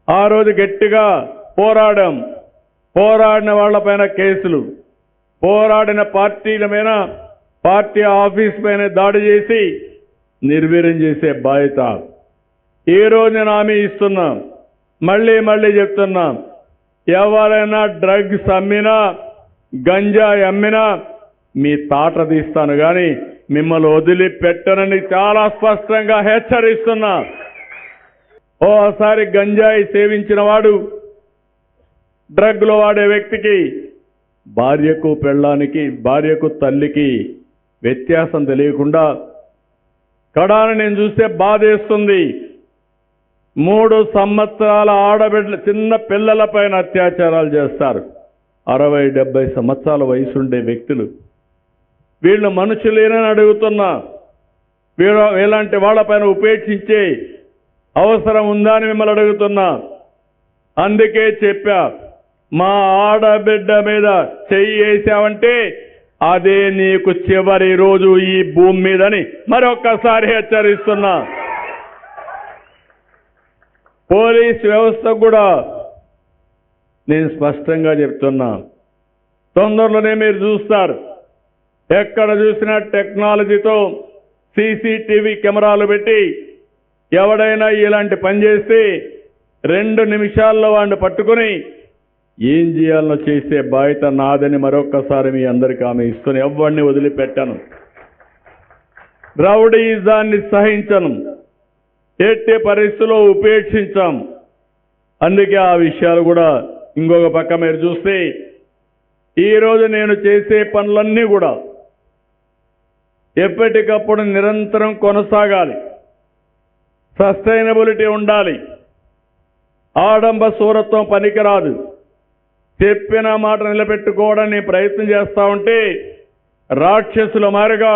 ఆ రోజు గట్టిగా పోరాడాం. పోరాడిన వాళ్ళపైన కేసులు, పోరాడిన పార్టీల మీద, పార్టీ ఆఫీస్ పైన దాడి చేసి నిర్వీర్యం చేసే బాధ్యత ఈ రోజు నేను హామీ ఇస్తున్నా, మళ్ళీ చెప్తున్నా, ఎవరైనా డ్రగ్స్ అమ్మినా, గంజాయి అమ్మినా మీ తాట తీస్తాను కానీ మిమ్మల్ని వదిలిపెట్టనని చాలా స్పష్టంగా హెచ్చరిస్తున్నా. ఓసారి గంజాయి సేవించిన వాడు, డ్రగ్లు వాడే వ్యక్తికి భార్యకు పెళ్ళానికి, భార్యకు తల్లికి వ్యత్యాసం తెలియకుండా కడాను నేను చూస్తే బాధేస్తుంది. 3 సంవత్సరాల ఆడబిడ్డల చిన్న పిల్లలపైన అత్యాచారాలు చేస్తారు. 60-70 సంవత్సరాల వయసుండే వ్యక్తులు. వీళ్ళు మనుషులేనని అడుగుతున్నా. ఇలాంటి వాళ్ళపైన ఉపేక్షించే అవసరం ఉందా అని మిమ్మల్ని అడుగుతున్నా. అందుకే చెప్పా, మా ఆడబిడ్డ మీద చెయ్యి వేసావంటే అదే నీకు చివరి రోజు ఈ భూమి మీదని మరొక్కసారి హెచ్చరిస్తున్నా. పోలీస్ వ్యవస్థ కూడా నేను స్పష్టంగా చెప్తున్నా, తొందరలోనే మీరు చూస్తారు. ఎక్కడ చూసినా టెక్నాలజీతో సీసీటీవీ కెమెరాలు పెట్టి ఎవడైనా ఇలాంటి పని చేస్తే 2 నిమిషాల్లో వాడిని పట్టుకుని ఏం చేయాలనో చేసే బాధ్యత నాదని మరొక్కసారి మీ అందరికీ ఆమె ఇస్తున్న. ఎవరిని వదిలిపెట్టాను. రౌడీజాన్ని సహించను, ఎట్టి పరిస్థితుల్లో ఉపేక్షించాం. అందుకే ఆ విషయాలు కూడా ఇంకొక పక్క మీరు చూస్తే ఈరోజు నేను చేసే పనులన్నీ కూడా ఎప్పటికప్పుడు నిరంతరం కొనసాగాలి. సస్టైనబిలిటీ ఉండాలి. ఆడంబ సూరత్వం పనికిరాదు. చెప్పిన మాట నిలబెట్టుకోవడానికి ప్రయత్నం చేస్తా ఉంటే రాక్షసుల మారిగా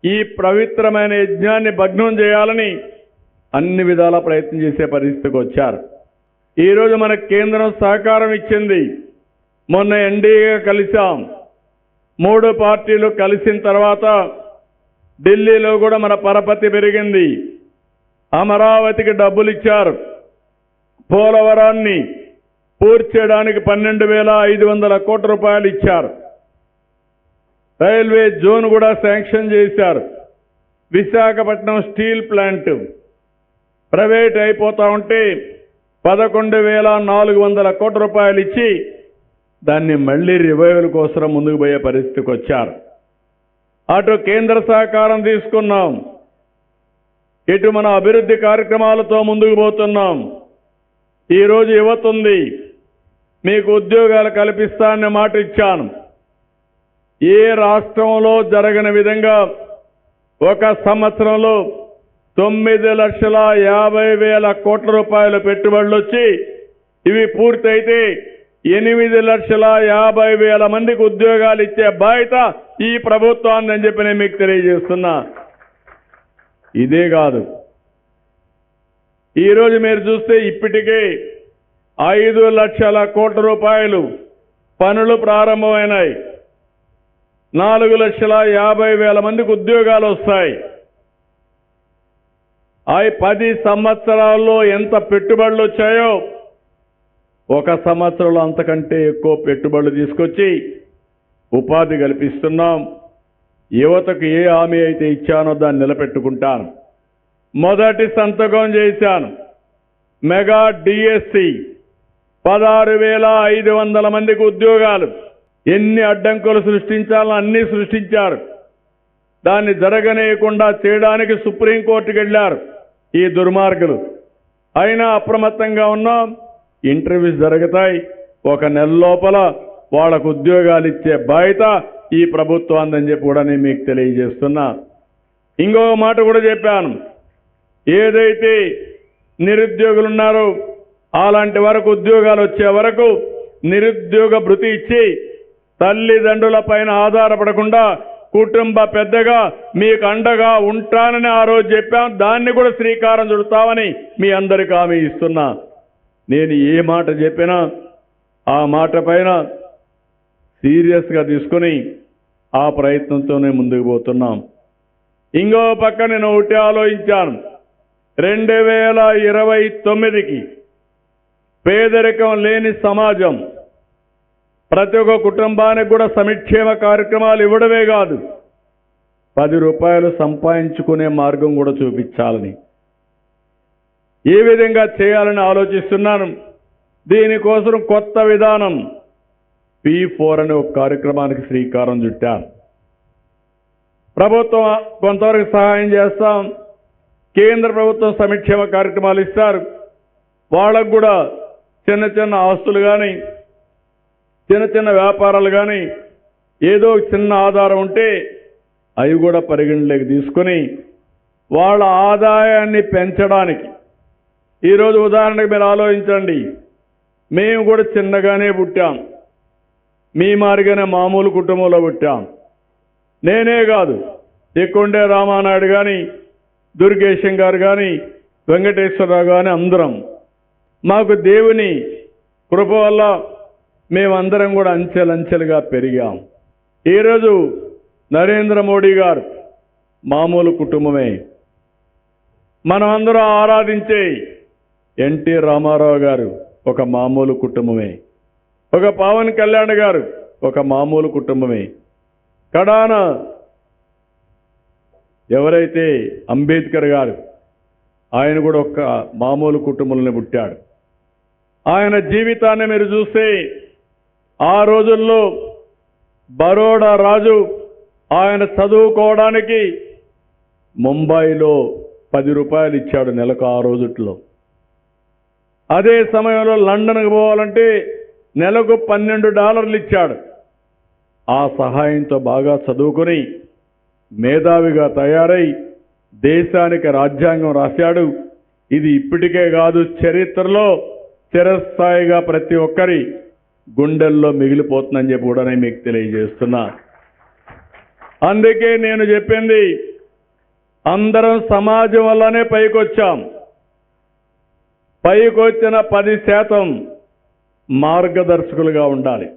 ఈ పవిత్రమైన యజ్ఞాన్ని భగ్నం చేయాలని అన్ని విధాల ప్రయత్నం చేసే పరిస్థితికి వచ్చారు. ఈరోజు మన కేంద్రం సహకారం ఇచ్చింది. మొన్న ఎన్డీఏగా కలిసాం. 3 పార్టీలు కలిసిన తర్వాత ఢిల్లీలో కూడా మన పరపతి పెరిగింది. అమరావతికి డబ్బులు ఇచ్చారు. పోలవరాన్ని పూర్తి చేయడానికి 12,500 కోట్ల రూపాయలు ఇచ్చారు. రైల్వే జోన్ కూడా శాంక్షన్ చేశారు. విశాఖపట్నం స్టీల్ ప్లాంట్ ప్రైవేట్ అయిపోతా ఉంటే 11,400 కోట్ల రూపాయలు ఇచ్చి దాన్ని మళ్లీ రివైవల్ కోసం ముందుకు పోయే పరిస్థితికి వచ్చారు. అటు కేంద్ర సహకారం తీసుకున్నాం, ఇటు మన అభివృద్ధి కార్యక్రమాలతో ముందుకు పోతున్నాం. ఈరోజు యువత ఉంది, మీకు ఉద్యోగాలు కల్పిస్తానని మాట ఇచ్చాను. ఏ రాష్ట్రంలో జరగని విధంగా 1 సంవత్సరంలో 9,50,000 కోట్ల రూపాయల పెట్టుబడులు వచ్చి ఇవి పూర్తయితే 8,50,000 మందికి ఉద్యోగాలు ఇచ్చే బాధ్యత ఈ ప్రభుత్వాన్ని అని చెప్పి నేను మీకు తెలియజేస్తున్నా. ఇదే కాదు, ఈరోజు మీరు చూస్తే ఇప్పటికే 5 లక్షల కోట్ల రూపాయలు పనులు ప్రారంభమైనాయి. 4,50,000 మందికి ఉద్యోగాలు వస్తాయి. 10 సంవత్సరాల్లో ఎంత పెట్టుబడులు వచ్చాయో 1 సంవత్సరంలో అంతకంటే ఎక్కువ పెట్టుబడులు తీసుకొచ్చి ఉపాధి కల్పిస్తున్నాం. యువతకు ఏ హామీ అయితే ఇచ్చానో దాన్ని నిలబెట్టుకుంటాను. మొదటి సంతకం చేశాను. మెగా డిఎస్సి 16,500 మందికి ఉద్యోగాలు. ఎన్ని అడ్డంకులు సృష్టించాలో అన్ని సృష్టించారు. దాన్ని జరగనీయకుండా చేయడానికి సుప్రీంకోర్టుకు వెళ్లారు ఈ దుర్మార్గులు. అయినా అప్రమత్తంగా ఉన్నాం. ఇంటర్వ్యూస్ జరుగుతాయి. 1 నెల లోపల వాళ్ళకు ఉద్యోగాలు ఇచ్చే బాధ్యత ఈ ప్రభుత్వాన్ని చెప్పి కూడా నేను మీకు తెలియజేస్తున్నా. ఇంకొక మాట కూడా చెప్పాను, ఏదైతే నిరుద్యోగులు ఉన్నారో అలాంటి వరకు ఉద్యోగాలు వచ్చే వరకు నిరుద్యోగ భృతి ఇచ్చి తల్లిదండ్రుల పైన ఆధారపడకుండా కుటుంబ పెద్దగా మీకు అండగా ఉంటానని ఆ రోజు చెప్పాం. దాన్ని కూడా శ్రీకారం చుడతామని మీ అందరికీ హామీ ఇస్తున్నా. నేను ఏ మాట చెప్పినా ఆ మాట పైన సీరియస్గా తీసుకుని ఆ ప్రయత్నంతోనే ముందుకు పోతున్నాం. ఇంకో పక్క నేను ఒకటి ఆలోచించాను, 2029కి పేదరికం లేని సమాజం, ప్రతి ఒక్క కుటుంబానికి కూడా సంక్షేమ కార్యక్రమాలు ఇవ్వడమే కాదు, 10 రూపాయలు సంపాదించుకునే మార్గం కూడా చూపించాలని, ఏ విధంగా చేయాలని ఆలోచిస్తున్నాను. దీనికోసం కొత్త విధానం P4 అనే ఒక కార్యక్రమానికి శ్రీకారం చుట్టాను. ప్రభుత్వం కొంతవరకు సహాయం చేస్తాం, కేంద్ర ప్రభుత్వం సంక్షేమ కార్యక్రమాలు ఇస్తారు. వాళ్ళకు కూడా చిన్న చిన్న ఆస్తులు కానీ చిన్న చిన్న వ్యాపారాలు కానీ ఏదో చిన్న ఆధారం ఉంటే అవి కూడా పరిగణలోకి తీసుకొని వాళ్ళ ఆదాయాన్ని పెంచడానికి, ఈరోజు ఉదాహరణకు మీరు ఆలోచించండి, మేము కూడా చిన్నగానే పుట్టాం, మీ మారిగానే మామూలు కుటుంబంలో పుట్టాం. నేనే కాదు, ఎక్కుండే రామానాయుడు కానీ, దుర్గేశం గారు కానీ, వెంకటేశ్వరరావు కానీ అందరం, మాకు దేవుని కృప వల్ల మేమందరం కూడా అంచెలంచెలుగా పెరిగాం. ఈరోజు నరేంద్ర మోడీ గారు మామూలు కుటుంబమే, మనమందరం ఆరాధించే ఎన్టీ రామారావు గారు ఒక మామూలు కుటుంబమే, ఒక పవన్ కళ్యాణ్ గారు ఒక మామూలు కుటుంబమే, కడాన ఎవరైతే అంబేద్కర్ గారు ఆయన కూడా ఒక మామూలు కుటుంబంలో పుట్టాడు. ఆయన జీవితాన్ని మీరు చూస్తే ఆ రోజుల్లో బరోడా రాజు ఆయన చదువుకోవడానికి ముంబైలో 10 రూపాయలు ఇచ్చాడు నెలకు ఆ రోజుల్లో. అదే సమయంలో లండన్కి పోవాలంటే నెలకు $12 ఇచ్చాడు. ఆ సహాయంతో బాగా చదువుకొని మేధావిగా తయారై దేశానికి రాజ్యాంగం రాశాడు. ఇది ఇప్పటికే కాదు, చరిత్రలో చిరస్థాయిగా ప్రతి ఒక్కరి గుండెల్లో మిగిలిపోతుందని చెప్పి కూడా నేను మీకు తెలియజేస్తున్నా. అందుకే నేను చెప్పింది, అందరం సమాజం వల్లనే పైకొచ్చాం. పైకొచ్చిన 10% మార్గదర్శకులుగా ఉండాలి.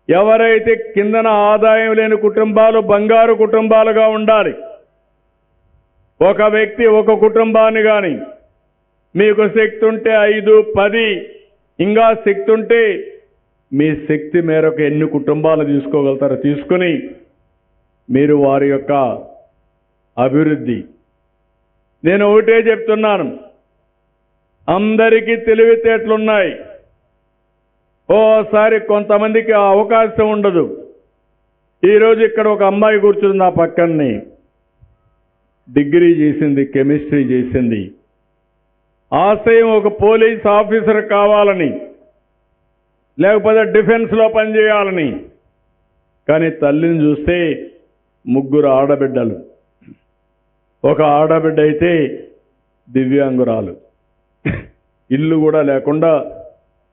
ఎవరైతే కిందన ఆదాయం లేని కుటుంబాలు బంగారు కుటుంబాలుగా ఉండాలి. ఒక వ్యక్తి ఒక కుటుంబాన్ని కానీ మీకు శక్తి ఉంటే 5, 10 ఇంకా శక్తి ఉంటే మీ శక్తి మేరకు ఎన్ని కుటుంబాలు తీసుకోగలుగుతారో తీసుకుని మీరు వారి యొక్క అభివృద్ధి. నేను ఒకటే చెప్తున్నాను, అందరికీ తెలివితేటలున్నాయి, ఓసారి కొంతమందికి ఆ అవకాశం ఉండదు. ఈరోజు ఇక్కడ ఒక అమ్మాయి కూర్చుంది నా పక్కనే, డిగ్రీ చేసింది, కెమిస్ట్రీ చేసింది, ఆశయం ఒక పోలీస్ ఆఫీసర్ కావాలని, లేకపోతే డిఫెన్స్లో పనిచేయాలని. కానీ తల్లిని చూస్తే 3 ఆడబిడ్డలు, ఒక ఆడబిడ్డ అయితే దివ్యాంగురాలు, ఇల్లు కూడా లేకుండా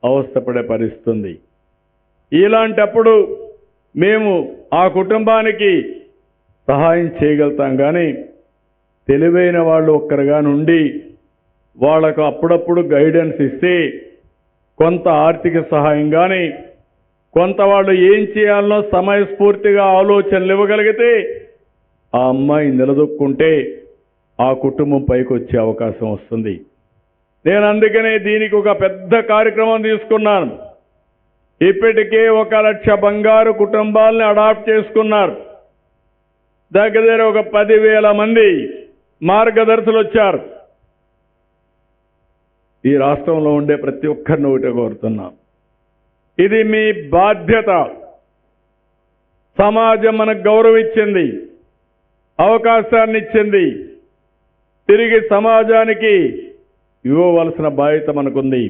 అవస్థపడే పరిస్థితుంది. ఇలాంటప్పుడు మేము ఆ కుటుంబానికి సహాయం చేయగలుగుతాం. కానీ తెలివైన వాళ్ళు ఒక్కరుగా నుండి వాళ్లకు అప్పుడప్పుడు గైడెన్స్ ఇస్తే కొంత ఆర్థిక సహాయం కానీ కొంత వాళ్ళు ఏం చేయాలనో సమయస్ఫూర్తిగా ఆలోచనలు ఇవ్వగలిగితే ఆ అమ్మాయి నిలదొక్కుంటే ఆ కుటుంబం పైకి వచ్చే అవకాశం వస్తుంది. నేను అందుకనే దీనికి ఒక పెద్ద కార్యక్రమం తీసుకున్నాను. ఇప్పటికే 1 లక్ష బంగారు కుటుంబాలని అడాప్ట్ చేసుకున్నారు. దగ్గర ఒక 10,000 మంది మార్గదర్శులు వచ్చారు. ఈ రాష్ట్రంలో ఉండే ప్రతి ఒక్కరిని ఒకటే కోరుతున్నాం, ఇది మీ బాధ్యత. సమాజం మనకు గౌరవం ఇచ్చింది, అవకాశాన్ని ఇచ్చింది, తిరిగి సమాజానికి ఇవ్వవలసిన బాధ్యత మనకుంది.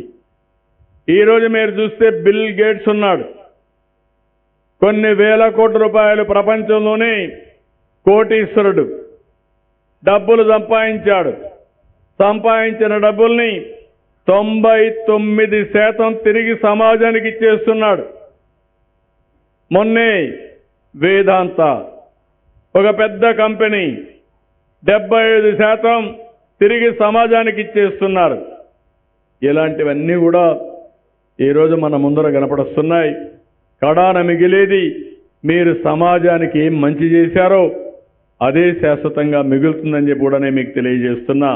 ఈరోజు మీరు చూస్తే బిల్ గేట్స్ ఉన్నాడు, కొన్ని వేల కోట్ల రూపాయలు ప్రపంచంలోనే కోటీశ్వరుడు, డబ్బులు సంపాదించాడు. సంపాదించిన డబ్బుల్ని 99% తిరిగి సమాజానికి ఇచ్చేస్తున్నాడు. మొన్నే వేదాంత ఒక పెద్ద కంపెనీ 75% తిరిగి సమాజానికి ఇచ్చేస్తున్నారు. ఇలాంటివన్నీ కూడా ఈరోజు మన ముందర కనపడుస్తున్నాయి. కడాన మిగిలేది మీరు సమాజానికి ఏం మంచి చేశారో అదే శాశ్వతంగా మిగులుతుందని చెప్పి కూడా నేను మీకు తెలియజేస్తున్నా.